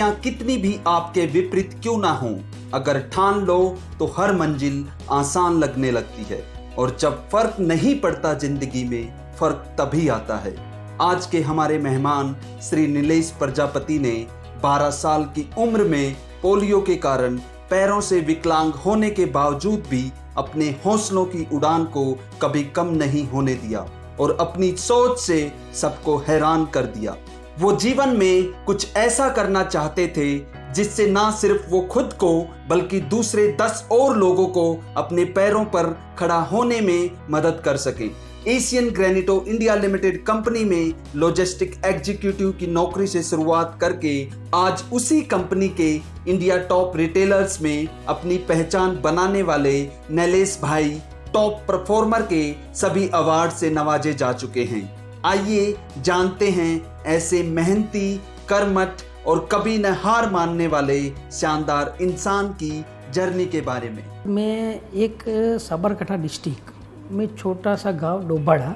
परिस्थितियां कितनी भी आपके विपरीत क्यों ना हों, अगर ठान लो तो हर मंजिल आसान लगने लगती है। और जब फर्क नहीं पड़ता जिंदगी में, फर्क तभी आता है। आज के हमारे मेहमान श्री नीलेश प्रजापति ने 12 साल की उम्र में पोलियो के कारण पैरों से विकलांग होने के बावजूद भी अपने हौसलों की उड़ान को कभी कम नहीं होने दिया और अपनी सोच से सबको हैरान कर दिया। वो जीवन में कुछ ऐसा करना चाहते थे जिससे ना सिर्फ वो खुद को बल्कि दूसरे 10 और लोगों को अपने पैरों पर खड़ा होने में मदद कर सके। Asian Granito India limited company में लॉजिस्टिक एग्जीक्यूटिव की नौकरी से शुरुआत करके आज उसी कंपनी के इंडिया टॉप रिटेलर्स में अपनी पहचान बनाने वाले नीलेश भाई टॉप परफॉर्मर के सभी अवार्ड से नवाजे जा चुके हैं। आइए जानते हैं ऐसे मेहनती, कर्मठ और कभी न हार मानने वाले शानदार इंसान की जर्नी के बारे में। मैं एक साबरकांठा डिस्ट्रिक्ट में छोटा सा गांव डोबाड़ा,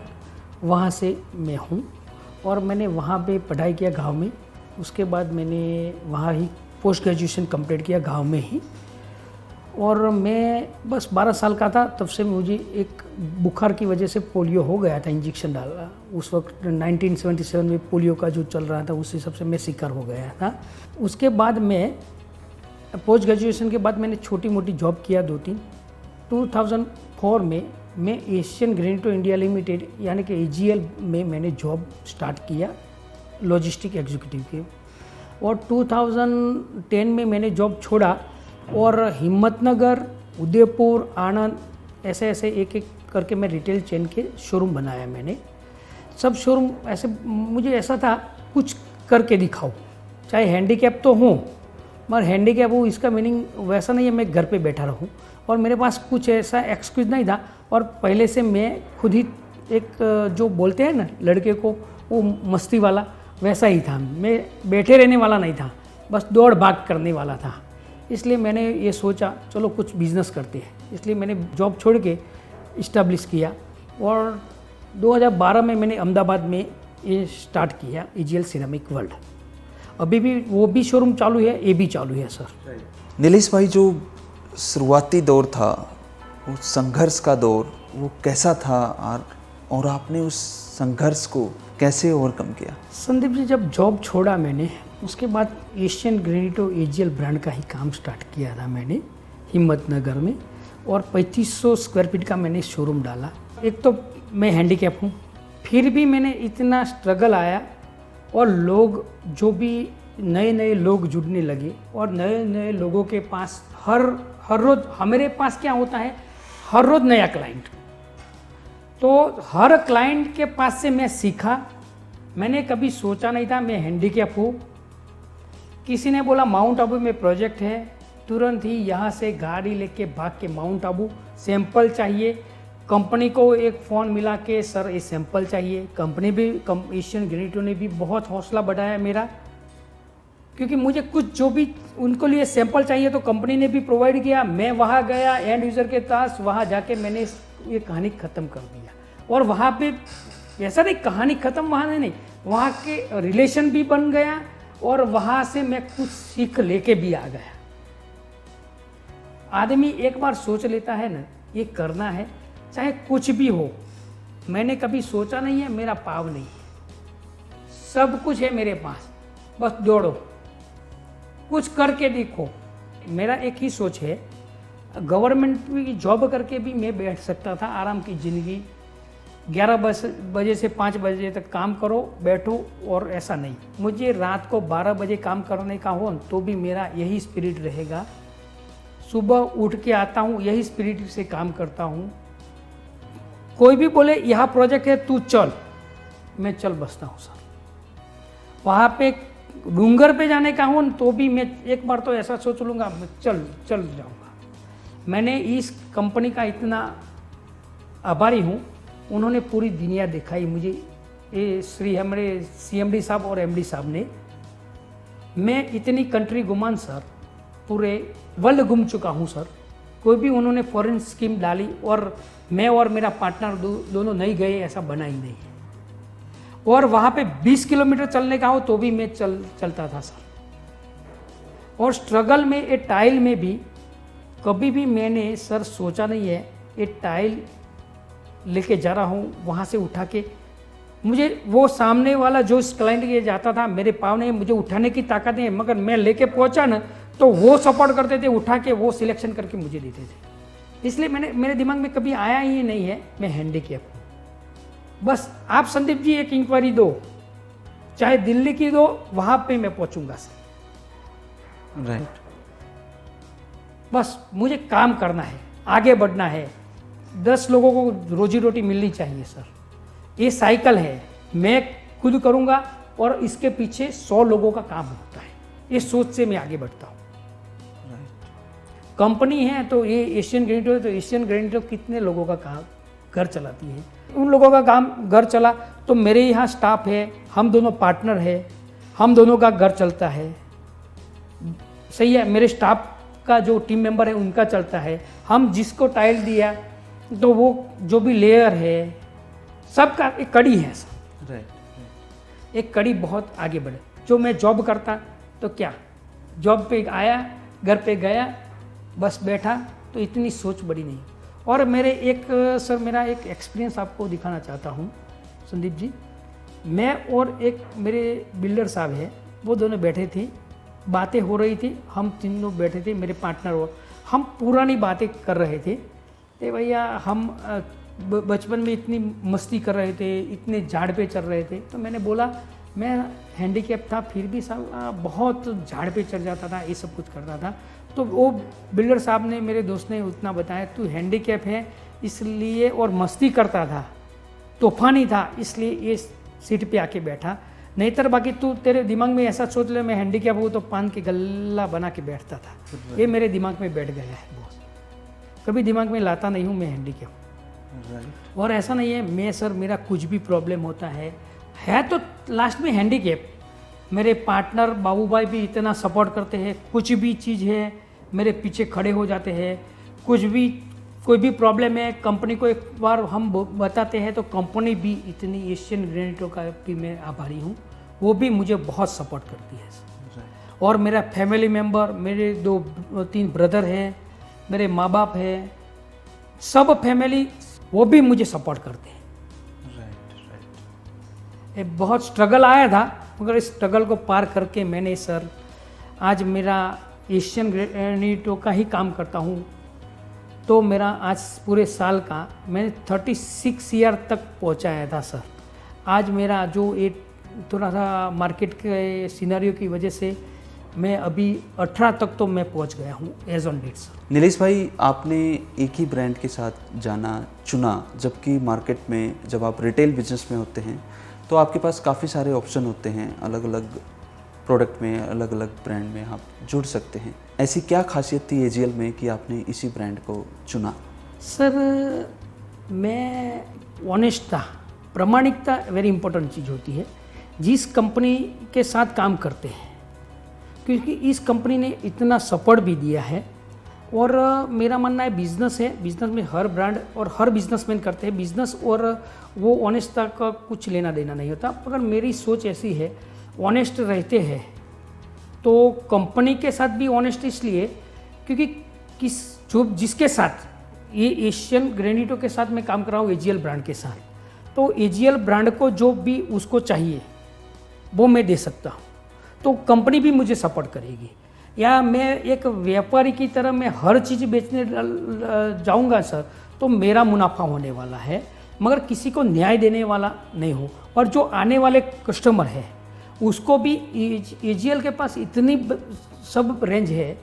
वहाँ से मैं हूँ और मैंने वहाँ पे पढ़ाई किया गांव में। उसके बाद मैंने वहाँ ही पोस्ट ग्रेजुएशन कंप्लीट किया गांव में ही। और मैं बस 12 साल का था तब से मुझे एक बुखार की वजह से पोलियो हो गया था, इंजेक्शन डाला। उस वक्त 1977 में पोलियो का जो चल रहा था उस हिसाब से मैं शिकार हो गया था। उसके बाद मैं पोस्ट ग्रेजुएशन के बाद मैंने छोटी मोटी जॉब किया 2-3। 2004 में मैं एशियन ग्रेनिटो इंडिया लिमिटेड यानी कि AGL में मैंने जॉब स्टार्ट किया लॉजिस्टिक एग्जीक्यूटिव के। और 2010 में मैंने जॉब छोड़ा और हिम्मतनगर, उदयपुर, आनंद ऐसे एक एक करके मैं रिटेल चेन के शोरूम बनाया मैंने। सब शोरूम ऐसे मुझे ऐसा था कुछ करके दिखाओ, चाहे हैंडीकैप तो हूँ मगर हैंडीकैप हो इसका मीनिंग वैसा नहीं है मैं घर पे बैठा रहूँ। और मेरे पास कुछ ऐसा एक्सक्यूज़ नहीं था और पहले से मैं खुद ही एक जो बोलते हैं ना लड़के को वो मस्ती वाला वैसा ही था। मैं बैठे रहने वाला नहीं था, बस दौड़ भाग करने वाला था। इसलिए मैंने ये सोचा चलो कुछ बिज़नेस करते हैं। इसलिए मैंने जॉब छोड़ के इस्टेब्लिश किया और 2012 में मैंने अहमदाबाद में ये स्टार्ट किया AGL सिरेमिक वर्ल्ड। अभी भी वो भी शोरूम चालू है, ये भी चालू है सर। नीलेश भाई, जो शुरुआती दौर था, वो संघर्ष का दौर, वो कैसा था और आपने उस संघर्ष को कैसे ओवरकम किया? संदीप जी, जब जॉब छोड़ा मैंने उसके बाद एशियन ग्रेनिटो AGL ब्रांड का ही काम स्टार्ट किया था मैंने हिम्मतनगर में और 3500 स्क्वायर फीट का मैंने शोरूम डाला। एक तो मैं हैंडीकैप हूँ, फिर भी मैंने इतना स्ट्रगल आया और लोग जो भी नए लोग जुड़ने लगे और नए लोगों के पास हर रोज़ हमारे पास क्या होता है, हर रोज़ नया क्लाइंट। तो हर क्लाइंट के पास से मैं सीखा। मैंने कभी सोचा नहीं था मैं हैंडीकैप हूँ। किसी ने बोला माउंट आबू में प्रोजेक्ट है, तुरंत ही यहाँ से गाड़ी लेके भाग के माउंट आबू, सैंपल चाहिए। कंपनी को एक फ़ोन मिला के सर ये सैंपल चाहिए। कंपनी भी एशियन ग्रेनिटो ने भी बहुत हौसला बढ़ाया मेरा, क्योंकि मुझे कुछ जो भी उनको लिए सैंपल चाहिए तो कंपनी ने भी प्रोवाइड किया। मैं वहाँ गया एंड यूज़र के पास, वहाँ जाके मैंने ये कहानी ख़त्म कर दिया। और वहाँ पे ऐसा नहीं कहानी ख़त्म वहाँ नहीं, वहाँ के रिलेशन भी बन गया और वहाँ से मैं कुछ सीख लेके भी आ गया। आदमी एक बार सोच लेता है ना ये करना है, चाहे कुछ भी हो। मैंने कभी सोचा नहीं है मेरा पाव नहीं है, सब कुछ है मेरे पास, बस दौड़ो, कुछ करके देखो। मेरा एक ही सोच है, गवर्नमेंट की जॉब करके भी मैं बैठ सकता था आराम की ज़िंदगी। 11 बजे से 5 बजे तक काम करो, बैठो, और ऐसा नहीं। मुझे रात को 12 बजे काम करने का हो तो भी मेरा यही स्पिरिट रहेगा। सुबह उठ के आता हूँ, यही स्पिरिट से काम करता हूँ। कोई भी बोले यहाँ प्रोजेक्ट है तू चल, मैं चल बसता हूँ सर। वहाँ पे डूंगर पे जाने का हो तो भी मैं एक बार तो ऐसा सोच लूँगा मैं चल जाऊँगा। मैंने इस कंपनी का इतना आभारी हूँ, उन्होंने पूरी दुनिया दिखाई मुझे। ये हमारे CMD साहब और MD साहब ने। मैं इतनी कंट्री घुमान सर, पूरे वर्ल्ड घूम चुका हूँ सर। कोई भी उन्होंने फॉरेन स्कीम डाली और मैं और मेरा पार्टनर दोनों नहीं गए, ऐसा बना ही नहीं। और वहाँ पे 20 किलोमीटर चलने का हो तो भी मैं चलता था सर। और स्ट्रगल में ये टाइल में भी कभी भी मैंने सर सोचा नहीं है ये टाइल लेके जा रहा हूँ वहाँ से उठा के, मुझे वो सामने वाला जो क्लाइंट ये जाता था मेरे पाँव ने मुझे उठाने की ताकत नहीं है, मगर मैं लेके पहुँचा ना तो वो सपोर्ट करते थे, उठा के वो सिलेक्शन करके मुझे देते थे। इसलिए मेरे दिमाग में कभी आया ही नहीं है मैं हैंडीकैप हूँ। बस आप संदीप जी एक इंक्वायरी दो, चाहे दिल्ली की दो, वहाँ पे मैं पहुँचूंगा सर। राइट। बस मुझे काम करना है, आगे बढ़ना है, 10 लोगों को रोजी रोटी मिलनी चाहिए सर। ये साइकिल है, मैं खुद करूँगा और इसके पीछे 100 लोगों का काम होता है। ये सोच से मैं आगे बढ़ता हूँ। कंपनी है तो ये एशियन ग्रेनिटो है, तो एशियन ग्रेनिटो कितने लोगों का काम घर चलाती है, उन लोगों का काम घर चला तो मेरे यहाँ स्टाफ है, हम दोनों पार्टनर है, हम दोनों का घर चलता है। सही है, मेरे स्टाफ का जो टीम मेंबर है उनका चलता है। हम जिसको टाइल दिया तो वो जो भी लेयर है सबका एक कड़ी है सर। राइट। एक कड़ी बहुत आगे बढ़े। जो मैं जॉब करता तो क्या, जॉब पे आया, घर पे गया, बस बैठा, तो इतनी सोच बड़ी नहीं। और मेरा एक एक्सपीरियंस आपको दिखाना चाहता हूँ संदीप जी। मैं और एक मेरे बिल्डर साहब है, वो दोनों बैठे थे, बातें हो रही थी, हम तीनों बैठे थे, मेरे पार्टनर और हम पुरानी बातें कर रहे थे। तो भैया हम बचपन में इतनी मस्ती कर रहे थे, इतने झाड़ पे चढ़ रहे थे। तो मैंने बोला मैं हैंडीकैप था फिर भी साहब बहुत झाड़ पे चढ़ जाता था, ये सब कुछ करता था। तो वो बिल्डर साहब ने, मेरे दोस्त ने उतना बताया, तू हैंडीकैप है इसलिए और मस्ती करता था, तूफानी था, इसलिए ये सीट पे आके बैठा, नहीं तो बाकी तू तेरे दिमाग में ऐसा सोच ले मैं हैंडीकैप हूँ तो पान के गल्ला बना के बैठता था। ये मेरे दिमाग में बैठ गया है बहुत, कभी दिमाग में लाता नहीं हूँ मैं हैंडीकैप। राइट। और ऐसा नहीं है मैं सर मेरा कुछ भी प्रॉब्लम होता है तो लास्ट में हैंडीकैप, मेरे पार्टनर बाबू भाई भी इतना सपोर्ट करते हैं, कुछ भी चीज़ है मेरे पीछे खड़े हो जाते हैं। कोई भी प्रॉब्लम है कंपनी को एक बार हम बताते हैं तो कंपनी भी इतनी, एशियन ग्रेनिटो का भी मैं आभारी हूँ, वो भी मुझे बहुत सपोर्ट करती है। और मेरा फैमिली मेम्बर, मेरे 2-3 ब्रदर हैं, मेरे माँ बाप हैं, सब फैमिली वो भी मुझे सपोर्ट करते हैं। राइट। ये बहुत स्ट्रगल आया था, मगर इस स्ट्रगल को पार करके मैंने सर आज मेरा एशियन ग्रेनिटो का ही काम करता हूँ। तो मेरा आज पूरे साल का मैंने 36 ईयर तक पहुँचाया था सर। आज मेरा जो एक थोड़ा सा मार्केट के सिनेरियो की वजह से मैं अभी 18 तक तो मैं पहुँच गया हूँ as on date sir. Nilesh भाई, आपने एक ही ब्रांड के साथ जाना चुना, जबकि मार्केट में जब आप रिटेल बिजनेस में होते हैं तो आपके पास काफ़ी सारे ऑप्शन होते हैं, अलग अलग प्रोडक्ट में, अलग अलग ब्रांड में आप जुड़ सकते हैं। ऐसी क्या खासियत थी एजीएल में कि आपने इसी ब्रांड को चुना? सर मैं ऑनेस्ट था, प्रामाणिकता वेरी इंपॉर्टेंट चीज़ होती है जिस कंपनी के साथ काम करते हैं, क्योंकि इस कंपनी ने इतना सपोर्ट भी दिया है। और मेरा मानना है बिज़नेस है, बिज़नेस में हर ब्रांड और हर बिजनेसमैन करते हैं बिज़नेस, और वो ऑनेस्टता का कुछ लेना देना नहीं होता। मगर मेरी सोच ऐसी है, ऑनेस्ट रहते हैं तो कंपनी के साथ भी ऑनेस्ट इसलिए क्योंकि जिसके साथ ये एशियन ग्रेनिटो के साथ मैं काम कर रहा हूँ, एजीएल ब्रांड के साथ, तो एजीएल ब्रांड को जो भी उसको चाहिए वो मैं दे सकता हूँ, तो कंपनी भी मुझे सपोर्ट करेगी। या मैं एक व्यापारी की तरह मैं हर चीज़ बेचने जाऊँगा सर तो मेरा मुनाफा होने वाला है, मगर किसी को न्याय देने वाला नहीं हो। और जो आने वाले कस्टमर है उसको भी एजीएल के पास इतनी सब रेंज है,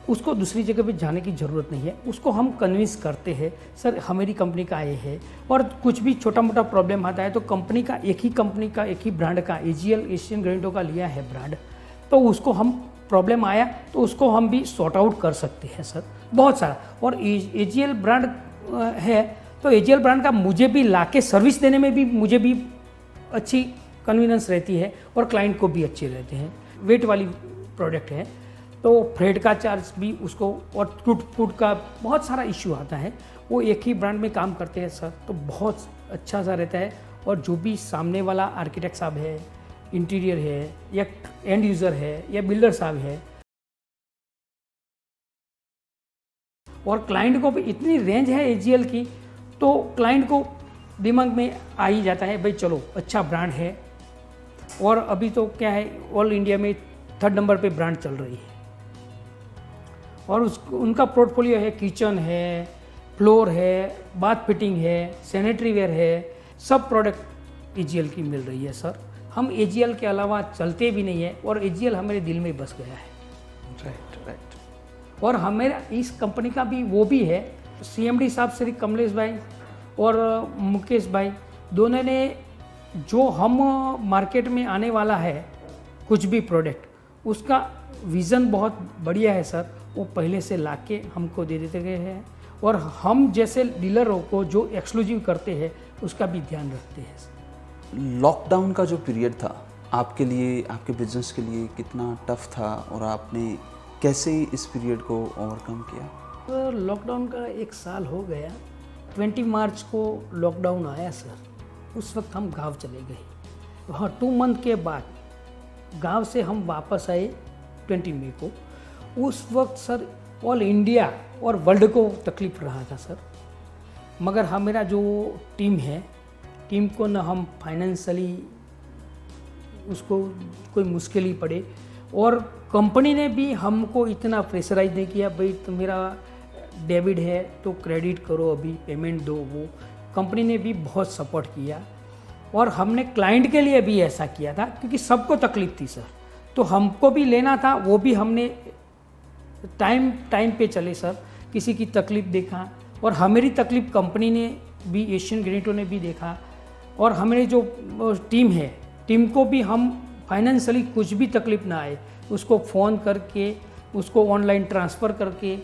उसको दूसरी जगह पे जाने की ज़रूरत नहीं है। उसको हम कन्विंस करते हैं सर हमारी कंपनी का ये है, और कुछ भी छोटा मोटा प्रॉब्लम आता है तो कंपनी का एक ही ब्रांड का एजीएल एशियन ग्रेनिटो का लिया है ब्रांड, तो उसको हम प्रॉब्लम आया तो उसको हम भी सॉर्ट आउट कर सकते हैं सर, बहुत सारा। और एजीएल ब्रांड है तो एजीएल ब्रांड का मुझे भी लाके सर्विस देने में भी मुझे भी अच्छी कन्वीनियंस रहती है और क्लाइंट को भी अच्छे रहते हैं। वेट वाली प्रोडक्ट है तो फ्रेट का चार्ज भी उसको, और टूट फूट का बहुत सारा इश्यू आता है, वो एक ही ब्रांड में काम करते हैं सर, तो बहुत अच्छा सा रहता है। और जो भी सामने वाला आर्किटेक्ट साहब है, इंटीरियर है, या एंड यूज़र है, या बिल्डर साहब है, और क्लाइंट को भी इतनी रेंज है एजीएल की, तो क्लाइंट को दिमाग में आ ही जाता है भाई चलो अच्छा ब्रांड है। और अभी तो क्या है, ऑल इंडिया में 3rd नंबर पे ब्रांड चल रही है। और उनका पोर्टफोलियो है, किचन है, फ्लोर है, बाथ फिटिंग है, सैनिटरी वेयर है, सब प्रोडक्ट एजीएल की मिल रही है सर। हम एजीएल के अलावा चलते भी नहीं है और एजीएल हमारे दिल में बस गया है। राइट। और हमें इस कंपनी का भी वो भी है, सीएमडी साहब श्री कमलेश भाई और मुकेश भाई दोनों ने जो हम मार्केट में आने वाला है कुछ भी प्रोडक्ट, उसका विज़न बहुत बढ़िया है सर। वो पहले से लाके हमको दे देते गए हैं और हम जैसे डीलरों को जो एक्सक्लूसिव करते हैं उसका भी ध्यान रखते हैं। लॉकडाउन का जो पीरियड था आपके लिए, आपके बिजनेस के लिए कितना टफ था और आपने कैसे इस पीरियड को ओवरकम किया? तो लॉकडाउन का 1 साल हो गया। 20 मार्च को लॉकडाउन आया सर, उस वक्त हम गांव चले गए। हाँ, 2 मंथ के बाद गांव से हम वापस आए 20 मई को। उस वक्त सर ऑल इंडिया और वर्ल्ड को तकलीफ रहा था सर, मगर हमारा जो टीम है, टीम को न हम फाइनेंशियली उसको कोई मुश्किल ही पड़े और कंपनी ने भी हमको इतना प्रेशराइज नहीं किया भाई तुम्हारा डेबिट है तो क्रेडिट करो, अभी पेमेंट दो। वो कंपनी ने भी बहुत सपोर्ट किया और हमने क्लाइंट के लिए भी ऐसा किया था क्योंकि सबको तकलीफ थी सर, तो हमको भी लेना था। वो भी हमने टाइम पे चले सर, किसी की तकलीफ देखा और हमारी तकलीफ कंपनी ने भी, एशियन ग्रेनेटो ने भी देखा। और हमारी जो टीम है, टीम को भी हम फाइनेंशियली कुछ भी तकलीफ ना आए, उसको फ़ोन करके, उसको ऑनलाइन ट्रांसफ़र करके,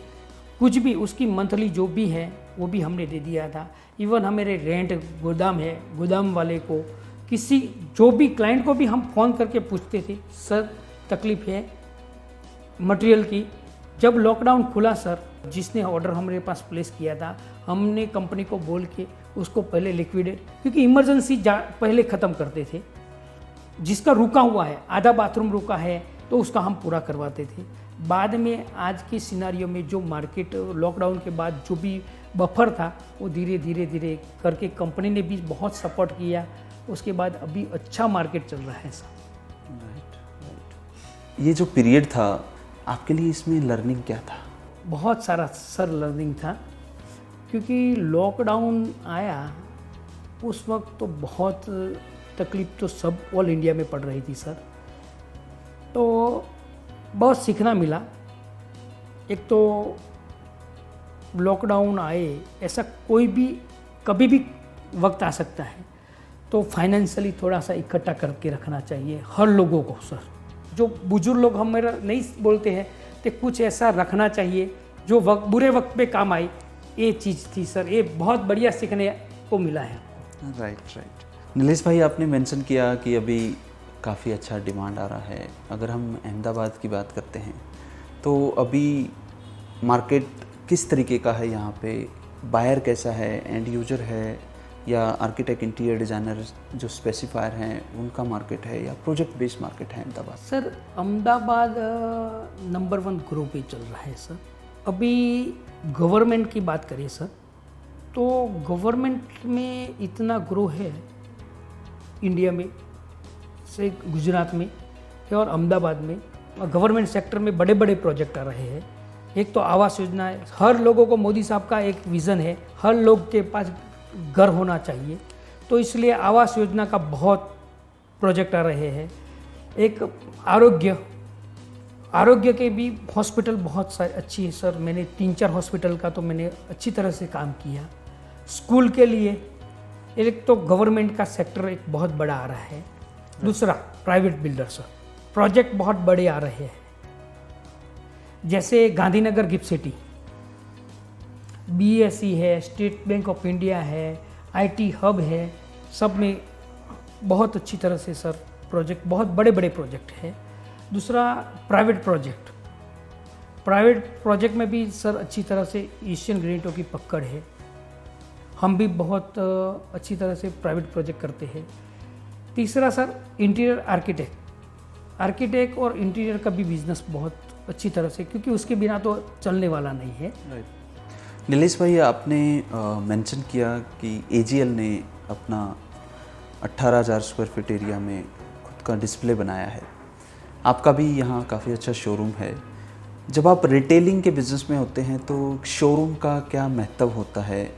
कुछ भी उसकी मंथली जो भी है वो भी हमने दे दिया था। इवन हमारे रेंट गोदाम है, गोदाम वाले को, किसी जो भी क्लाइंट को भी हम फ़ोन करके पूछते थे सर तकलीफ़ है मटेरियल की। जब लॉकडाउन खुला सर, जिसने ऑर्डर हमारे पास प्लेस किया था, हमने कंपनी को बोल के उसको पहले लिक्विडेट, क्योंकि इमरजेंसी पहले ख़त्म करते थे। जिसका रुका हुआ है, आधा बाथरूम रुका है तो उसका हम पूरा करवाते थे। बाद में आज की सिनारियो में जो मार्केट लॉकडाउन के बाद जो भी बफर था वो धीरे धीरे करके कंपनी ने भी बहुत सपोर्ट किया। उसके बाद अभी अच्छा मार्केट चल रहा है सर। राइट। ये जो पीरियड था आपके लिए, इसमें लर्निंग क्या था? बहुत सारा सर लर्निंग था, क्योंकि लॉकडाउन आया उस वक्त तो बहुत तकलीफ तो सब ऑल इंडिया में पड़ रही थी सर। तो बहुत सीखना मिला। एक तो लॉकडाउन आए, ऐसा कोई भी कभी भी वक्त आ सकता है, तो फाइनेंशियली थोड़ा सा इकट्ठा करके रखना चाहिए हर लोगों को सर। जो बुजुर्ग लोग हमारा नहीं बोलते हैं तो कुछ ऐसा रखना चाहिए जो बुरे वक्त पे काम आए। ये चीज़ थी सर, ये बहुत बढ़िया सीखने को मिला है। राइट। नीलेश भाई, आपने मेंशन किया कि अभी काफ़ी अच्छा डिमांड आ रहा है। अगर हम अहमदाबाद की बात करते हैं तो अभी मार्केट किस तरीके का है यहाँ पे? बायर कैसा है, एंड यूजर है, या आर्किटेक्ट, इंटीरियर डिज़ाइनर जो स्पेसिफायर हैं उनका मार्केट है, या प्रोजेक्ट बेस्ड मार्केट है Ahmedabad? Sir Ahmedabad number 1 grow पे चल रहा है सर। अभी गवर्नमेंट की बात करें सर, तो गवर्नमेंट में इतना ग्रो है इंडिया में से गुजरात में है और अहमदाबाद में। और गवर्नमेंट सेक्टर में बड़े बड़े प्रोजेक्ट आ रहे हैं। एक तो आवास योजना है, हर लोगों को मोदी साहब का एक विज़न है, हर लोग के पास घर होना चाहिए, तो इसलिए आवास योजना का बहुत प्रोजेक्ट आ रहे हैं। एक आरोग्य के भी हॉस्पिटल बहुत सारी अच्छी है सर। मैंने 3-4 हॉस्पिटल का तो मैंने अच्छी तरह से काम किया। स्कूल के लिए एक तो गवर्नमेंट का सेक्टर एक बहुत बड़ा आ रहा है। दूसरा प्राइवेट बिल्डर सर, प्रोजेक्ट बहुत बड़े आ रहे हैं, जैसे गांधीनगर गिफ्ट सिटी, BSE है, स्टेट बैंक ऑफ इंडिया है, IT हब है, सब में बहुत अच्छी तरह से सर प्रोजेक्ट, बहुत बड़े बड़े प्रोजेक्ट है। दूसरा प्राइवेट प्रोजेक्ट में भी सर अच्छी तरह से एशियन ग्रेनेटो की पकड़ है। हम भी बहुत अच्छी तरह से प्राइवेट प्रोजेक्ट करते हैं। तीसरा सर इंटीरियर आर्किटेक्ट और इंटीरियर का भी बिजनेस बहुत अच्छी तरह से, क्योंकि उसके बिना तो चलने वाला नहीं है। नीलेश भाई, आपने मेंशन किया कि एजीएल ने अपना 18,000 स्क्वायर फीट एरिया में खुद का डिस्प्ले बनाया है। आपका भी यहाँ काफ़ी अच्छा शोरूम है। जब आप रिटेलिंग के बिज़नेस में होते हैं तो शोरूम का क्या महत्व होता है,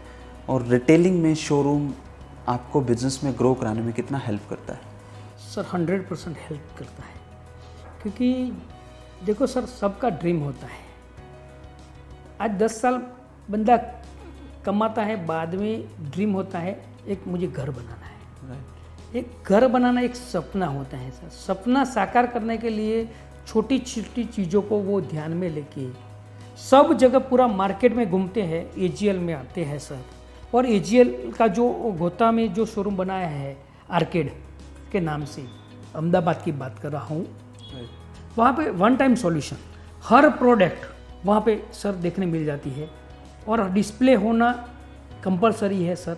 और रिटेलिंग में शोरूम आपको बिज़नेस में ग्रो कराने में कितना हेल्प करता है? सर 100% हेल्प करता है, क्योंकि देखो सर, सबका ड्रीम होता है। आज 10 साल बंदा कमाता है, बाद में ड्रीम होता है एक मुझे घर बनाना है। एक घर बनाना एक सपना होता है सर। सपना साकार करने के लिए छोटी छोटी चीज़ों को वो ध्यान में लेके सब जगह पूरा मार्केट में घूमते हैं, एजीएल में आते हैं सर। और एजीएल का जो गोता में जो शोरूम बनाया है आर्केड के नाम से, अहमदाबाद की बात कर रहा हूँ, वहाँ पे वन टाइम सॉल्यूशन, हर प्रोडक्ट वहाँ पे सर देखने मिल जाती है। और डिस्प्ले होना कंपलसरी है सर।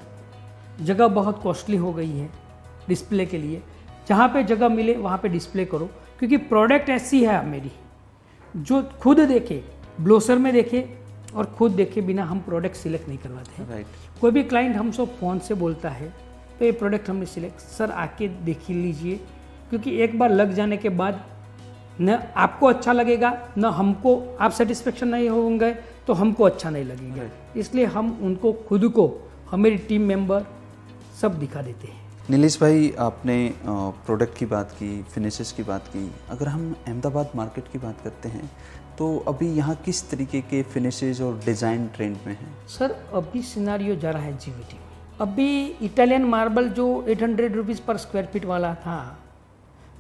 जगह बहुत कॉस्टली हो गई है डिस्प्ले के लिए। जहाँ पे जगह मिले वहाँ पे डिस्प्ले करो, क्योंकि प्रोडक्ट ऐसी है मेरी जो खुद देखे, ब्रोशर में देखे और खुद देखे बिना हम प्रोडक्ट सिलेक्ट नहीं करवाते हैं। कोई भी क्लाइंट हमसे फ़ोन से बोलता है तो ये प्रोडक्ट हमने सिलेक्ट, सर आके देख लीजिए, क्योंकि एक बार लग जाने के बाद न आपको अच्छा लगेगा, न हमको, आप सेटिस्फेक्शन नहीं होंगे तो हमको अच्छा नहीं लगेगा। इसलिए हम उनको खुद को, हमारी टीम मेंबर सब दिखा देते हैं। नीलेश भाई, आपने प्रोडक्ट की बात की, फिनिशेस की बात की। अगर हम अहमदाबाद मार्केट की बात करते हैं तो अभी यहाँ किस तरीके के फिनिशेस और डिज़ाइन ट्रेंड में हैं? सर अभी सिनारियो जा रहा है जीवीटी में। अभी इटालियन मार्बल जो 800 रुपीज़ पर स्क्वायर फीट वाला था,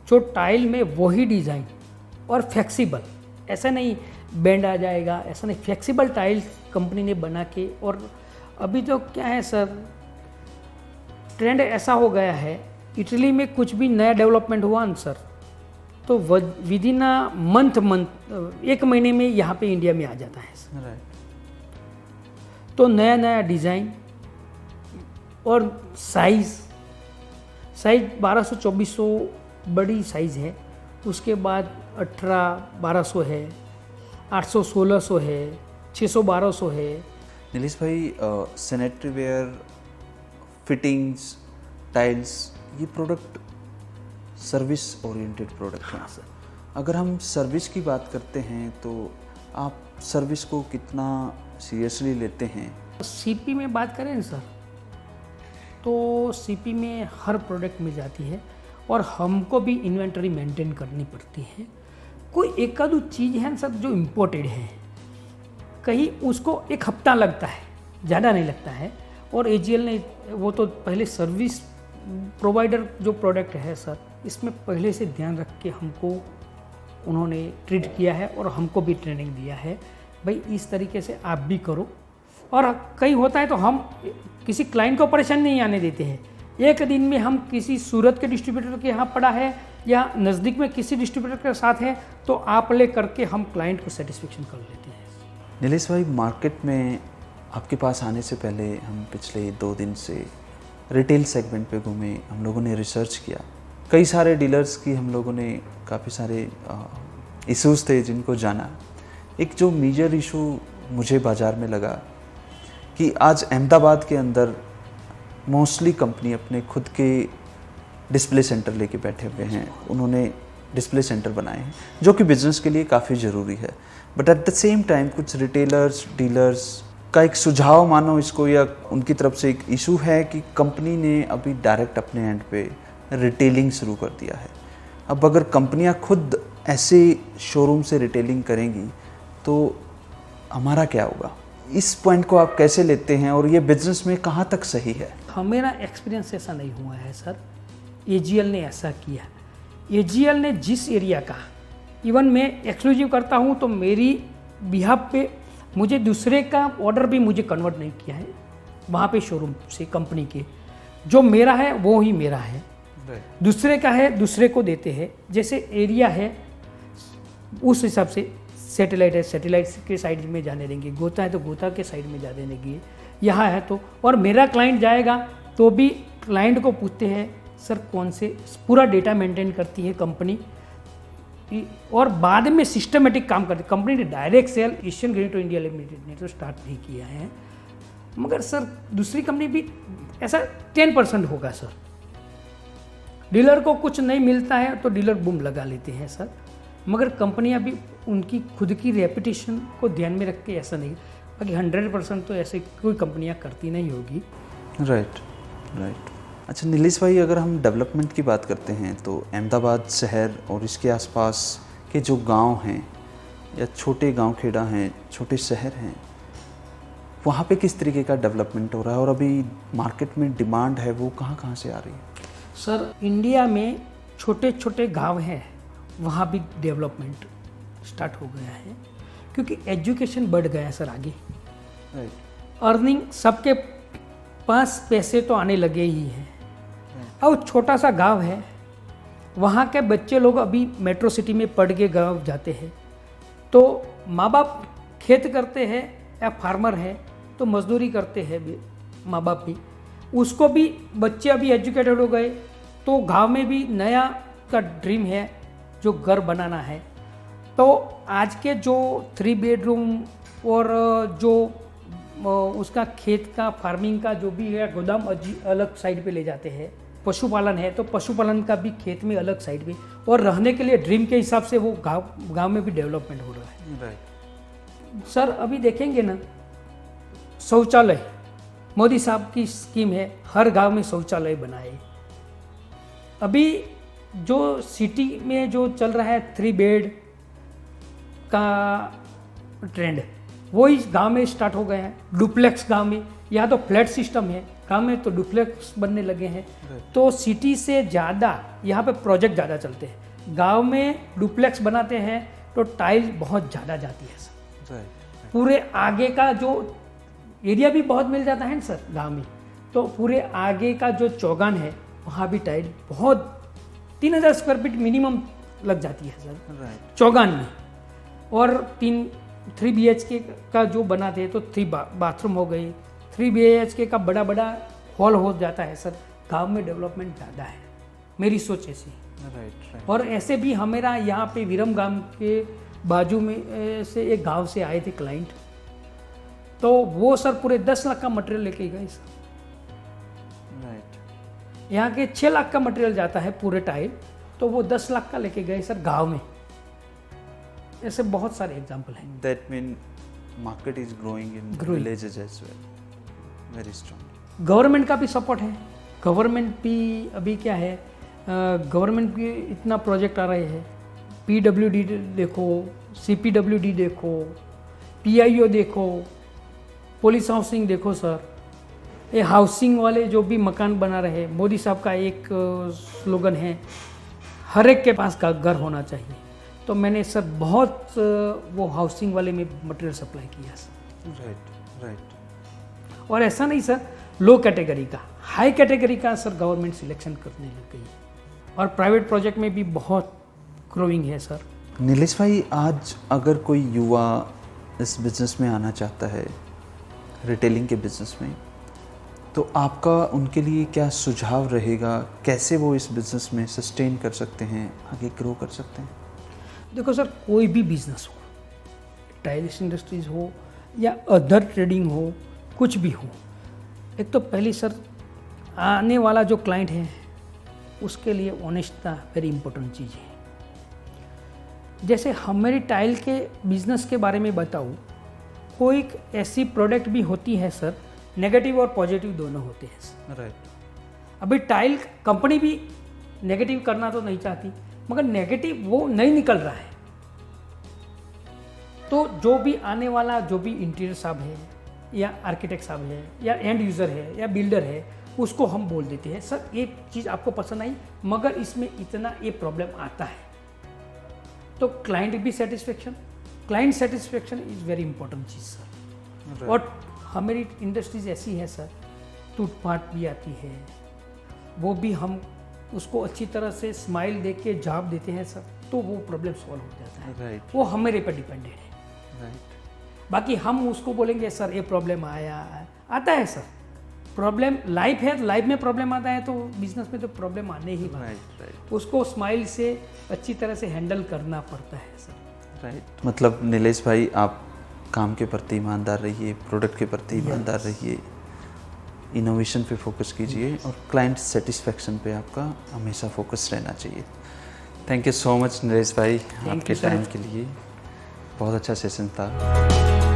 जो टाइल में वही डिज़ाइन और फ्लेक्सिबल, ऐसा नहीं बेंड आ जाएगा, ऐसा नहीं, फ्लेक्सिबल टाइल कंपनी ने बना के। और अभी तो क्या है सर, ट्रेंड ऐसा हो गया है, इटली में कुछ भी नया डेवलपमेंट हुआ ना सर, तो विद इन मंथ एक महीने में यहाँ पे इंडिया में आ जाता है सर। तो नया नया डिज़ाइन और साइज़ 1200-2400 बड़ी साइज़ है, उसके बाद 1800-1200 है, 800-1600 है, 600-1200 है। नीलेश भाई, सैनिटरी वेयर, फिटिंग्स, टाइल्स, ये प्रोडक्ट सर्विस ओरिएंटेड प्रोडक्ट हैं सर। अगर हम सर्विस की बात करते हैं तो आप सर्विस को कितना सीरियसली लेते हैं? सीपी में बात करें सर, तो सीपी में हर प्रोडक्ट मिल जाती है और हमको भी इन्वेंटरी मेंटेन करनी पड़ती है। कोई एक आध चीज़ है सर जो इम्पोर्टेड है, कहीं उसको एक हफ्ता लगता है, ज़्यादा नहीं लगता है। और एजीएल ने वो तो पहले सर्विस प्रोवाइडर जो प्रोडक्ट है सर, इसमें पहले से ध्यान रख के हमको उन्होंने ट्रीट किया है और हमको भी ट्रेनिंग दिया है, भाई इस तरीके से आप भी करो। और कहीं होता है तो हम किसी क्लाइंट को परेशान नहीं आने देते हैं। एक दिन में हम किसी सूरत के डिस्ट्रीब्यूटर के यहाँ पड़ा है या नज़दीक में किसी डिस्ट्रीब्यूटर के साथ है, तो आप ले करके हम क्लाइंट को सेटिस्फेक्शन कर लेते हैं। नीलेश भाई, मार्केट में आपके पास आने से पहले हम पिछले 2 दिन से रिटेल सेगमेंट पे घूमे, हम लोगों ने रिसर्च किया। कई सारे डीलर्स की हम लोगों ने काफ़ी सारे इश्यूज़ थे जिनको जाना। एक जो मेजर इशू मुझे बाज़ार में लगा कि आज अहमदाबाद के अंदर मोस्टली कंपनी अपने खुद के डिस्प्ले सेंटर लेके बैठे हुए हैं। उन्होंने डिस्प्ले सेंटर बनाए हैं जो कि बिज़नेस के लिए काफ़ी ज़रूरी है, but at the same time कुछ रिटेलर्स, डीलर्स का एक सुझाव मानो इसको, या उनकी तरफ से एक इशू है कि कंपनी ने अभी डायरेक्ट अपने एंड पे रिटेलिंग शुरू कर दिया है। अब अगर कंपनियां खुद ऐसे शोरूम से रिटेलिंग करेंगी तो हमारा क्या होगा? इस पॉइंट को आप कैसे लेते हैं और ये बिजनेस में कहाँ तक सही है? मेरा एक्सपीरियंस ऐसा नहीं हुआ है सर। एजीएल ने ऐसा किया, एजीएल ने जिस एरिया का, इवन मैं एक्सक्लूसिव करता हूँ तो मेरी बिहाफ पे मुझे दूसरे का ऑर्डर भी मुझे कन्वर्ट नहीं किया है वहाँ पे शोरूम से। कंपनी के जो मेरा है वो ही मेरा है, दूसरे का है दूसरे को देते हैं। जैसे एरिया है उस हिसाब से, सैटेलाइट है सैटेलाइट के साइड में जाने देंगे, गोता है तो गोता के साइड में जाने देंगे, यहाँ है तो। और मेरा क्लाइंट जाएगा तो भी क्लाइंट को पूछते हैं सर कौन से, पूरा डेटा मेंटेन करती है कंपनी, और बाद में सिस्टमेटिक काम करते। कंपनी ने direct cell Asian Granito India limited ने तो स्टार्ट नहीं किया है, मगर सर दूसरी कंपनी भी ऐसा 10% होगा सर। डीलर को कुछ नहीं मिलता है तो डीलर बूम लगा लेते हैं सर, मगर कंपनियां भी उनकी खुद की रेपुटेशन को ध्यान में रख के ऐसा नहीं, बाकी 100% तो ऐसे कोई कंपनियां करती नहीं होगी। Right right. अच्छा नीलेश भाई, अगर हम डेवलपमेंट की बात करते हैं तो अहमदाबाद शहर और इसके आसपास के जो गांव हैं या छोटे गांव खेड़ा हैं, छोटे शहर हैं, वहाँ पे किस तरीके का डेवलपमेंट हो रहा है और अभी मार्केट में डिमांड है वो कहाँ कहाँ से आ रही है? सर इंडिया में छोटे छोटे गांव हैं, वहाँ भी डेवलपमेंट स्टार्ट हो गया है, क्योंकि एजुकेशन बढ़ गया है सर आगे। राइट। अर्निंग सबके पास पैसे तो आने लगे ही हैं। अब छोटा सा गांव है, वहाँ के बच्चे लोग अभी मेट्रो सिटी में पढ़ के गाँव जाते हैं, तो माँ बाप खेत करते हैं या फार्मर है तो मजदूरी करते हैं माँ बाप भी, उसको भी बच्चे अभी एजुकेटेड हो गए तो गांव में भी नया का ड्रीम है जो घर बनाना है। तो आज के जो 3 बेडरूम और जो उसका खेत का फार्मिंग का जो भी है गोदाम अलग साइड पे ले जाते हैं, पशुपालन है तो पशुपालन का भी खेत में अलग साइड पे, और रहने के लिए ड्रीम के हिसाब से वो गांव में भी डेवलपमेंट हो रहा है। राइट। सर अभी देखेंगे ना, शौचालय मोदी साहब की स्कीम है, हर गांव में शौचालय बनाए। अभी जो सिटी में जो चल रहा है 3 बेड का ट्रेंड, वो इस गांव में स्टार्ट हो गए हैं। डुप्लेक्स गांव में, यहाँ तो फ्लैट सिस्टम है, गांव में तो डुप्लेक्स बनने लगे हैं। तो सिटी से ज़्यादा यहाँ पे प्रोजेक्ट ज़्यादा चलते हैं। गांव में डुप्लेक्स बनाते हैं तो टाइल बहुत ज़्यादा जाती है सर। पूरे आगे का जो एरिया भी बहुत मिल जाता है ना सर गांव में, तो पूरे आगे का जो चौगान है वहाँ भी टाइल बहुत 3000 स्क्वायर फीट मिनिमम लग जाती है सर चौगान में। और 3 BHK का जो बनाते हैं तो 3 बाथरूम हो गई, 3 BHK का बड़ा बड़ा हॉल हो जाता है सर। गांव में डेवलपमेंट ज़्यादा है, मेरी सोच ऐसी। राइट। और ऐसे भी हमारा यहाँ पे विरम गांव के बाजू में से एक गांव से आए थे क्लाइंट, तो वो सर पूरे 10 लाख का मटेरियल लेके गए सर। राइट। यहाँ के 6 लाख का मटेरियल जाता है पूरे टाइल, तो वो 10 लाख का लेके गए सर गांव में। ऐसे बहुत सारे एग्जांपल हैं। That mean market is growing in villages as well, very strong. Government का भी सपोर्ट है। गवर्नमेंट भी अभी क्या है, गवर्नमेंट भी इतना प्रोजेक्ट आ रहे हैं। PWD देखो, CPWD देखो, PIO देखो, पुलिस हाउसिंग देखो सर, ये हाउसिंग वाले जो भी मकान बना रहे हैं, मोदी साहब का एक स्लोगन है हर एक के पास का घर होना चाहिए। तो मैंने सर बहुत वो हाउसिंग वाले में मटेरियल सप्लाई किया सर। Right right. और ऐसा नहीं सर लो कैटेगरी का, हाई कैटेगरी का सर गवर्नमेंट सिलेक्शन करने लग गई, और प्राइवेट प्रोजेक्ट में भी बहुत ग्रोइंग है सर। नीलेश भाई, आज अगर कोई युवा इस बिज़नेस में आना चाहता है, रिटेलिंग के बिज़नेस में, तो आपका उनके लिए क्या सुझाव रहेगा? कैसे वो इस बिज़नेस में सस्टेन कर सकते हैं, आगे ग्रो कर सकते हैं? देखो सर, कोई भी बिजनेस हो, टाइल्स इंडस्ट्रीज हो या अदर ट्रेडिंग हो, कुछ भी हो, एक तो पहली सर आने वाला जो क्लाइंट है उसके लिए ऑनेस्टता वेरी इंपॉर्टेंट चीज़ है। जैसे हमारी टाइल के बिजनेस के बारे में बताऊँ, कोई ऐसी प्रोडक्ट भी होती है सर, नेगेटिव और पॉजिटिव दोनों होते हैं। राइट। अभी टाइल कंपनी भी नेगेटिव करना तो नहीं चाहती, मगर नेगेटिव वो नहीं निकल रहा है, तो जो भी आने वाला जो भी इंटीरियर साहब है या आर्किटेक्ट साहब है या एंड यूज़र है या बिल्डर है, उसको हम बोल देते हैं सर ये चीज़ आपको पसंद आई, मगर इसमें इतना ये प्रॉब्लम आता है। तो क्लाइंट भी satisfaction, client satisfaction is very important cheese sir. और हमारी इंडस्ट्रीज ऐसी है सर, टूट-फाट भी आती है, वो भी हम उसको अच्छी तरह से स्माइल देख के जवाब देते हैं सर, तो वो प्रॉब्लम सॉल्व हो जाता है। राइट। वो हमारे पर डिपेंडेड है। राइट। बाकी हम उसको बोलेंगे सर ये प्रॉब्लम आता है सर, प्रॉब्लम लाइफ है, लाइफ में प्रॉब्लम आता है तो बिजनेस में तो प्रॉब्लम आने ही वाला है। राइट उसको स्माइल से अच्छी तरह से हैंडल करना पड़ता है सर। राइट। मतलब नीलेश भाई, आप काम के प्रति ईमानदार रहिए, प्रोडक्ट के प्रति ईमानदार रहिए, इनोवेशन पे फोकस कीजिए और क्लाइंट सेटिस्फेक्शन पे आपका हमेशा फोकस रहना चाहिए। Thank you so much Nilesh भाई, आपके you, sir. टाइम के लिए। बहुत अच्छा सेशन था।